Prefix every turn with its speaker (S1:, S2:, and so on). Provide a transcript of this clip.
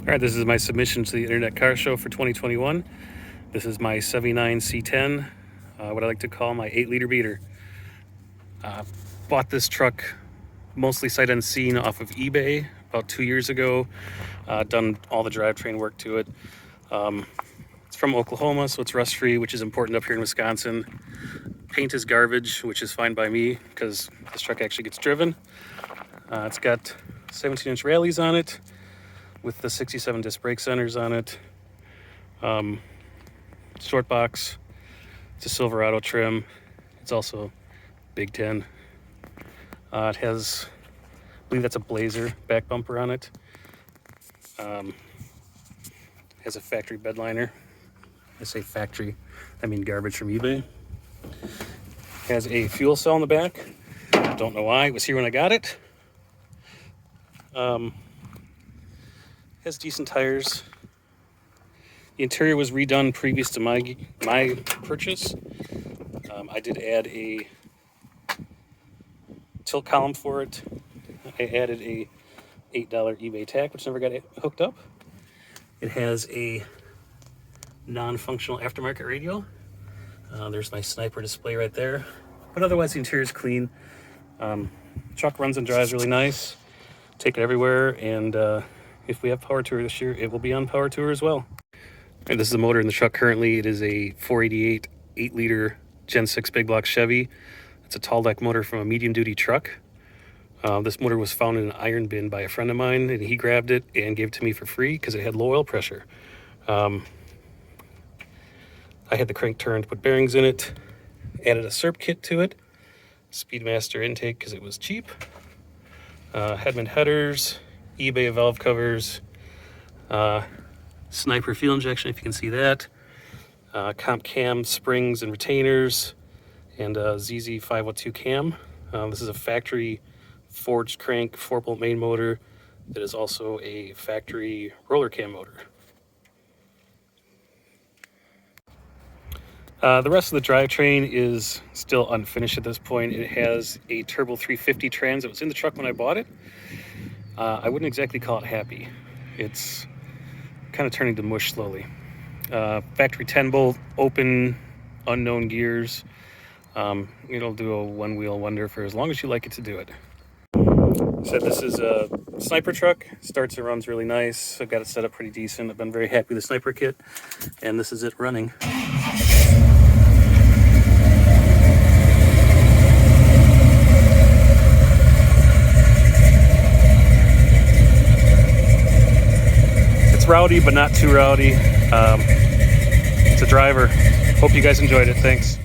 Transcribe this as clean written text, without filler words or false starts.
S1: All right, this is my submission to the Internet Car Show for 2021. This is my 79 C10, what I like to call my 8-liter beater. Bought this truck mostly sight unseen off of eBay about 2 years ago. Done all the drivetrain work to it. It's from Oklahoma, so it's rust-free, which is important up here in Wisconsin. Paint is garbage, which is fine by me because this truck actually gets driven. It's got 17-inch rallies on it with the 67 disc brake centers on it. Short box. It's a Silverado trim. It's also Big 10. It has, I believe that's a Blazer back bumper on it. Has a factory bed liner. I say factory, I mean garbage from eBay. Has a fuel cell in the back. Don't know why, it was here when I got it. Has decent tires. The interior was redone previous to my purchase. I did add a tilt column for it. I added a $8 eBay tag, which never got hooked up. It has a non-functional aftermarket radio. There's my Sniper display right there. But otherwise the interior is clean. Truck runs and drives really nice. Take it everywhere, and if we have Power Tour this year, it will be on Power Tour as well. And this is the motor in the truck currently. It is a 488 8-liter Gen 6 big block Chevy. It's a tall deck motor from a medium duty truck. This motor was found in an iron bin by a friend of mine, and he grabbed it and gave it to me for free because it had low oil pressure. I had the crank turned, put bearings in it, added a SERP kit to it, Speedmaster intake because it was cheap, Hedman headers, eBay valve covers, Sniper fuel injection, if you can see that, comp cam springs and retainers, and ZZ 502 cam. This is a factory forged crank 4-bolt main motor that is also a factory roller cam motor. The rest of the drivetrain is still unfinished at this point. It has a Turbo 350 trans that was in the truck when I bought it. I wouldn't exactly call it happy. It's kind of turning to mush slowly. Factory 10-bolt, open, unknown gears. It'll do a one-wheel wonder for as long as you like it to do it. So this is a Sniper truck. Starts and runs really nice. I've got it set up pretty decent. I've been very happy with the Sniper kit, and this is it running. It's rowdy, but not too rowdy. It's a driver. Hope you guys enjoyed it. Thanks.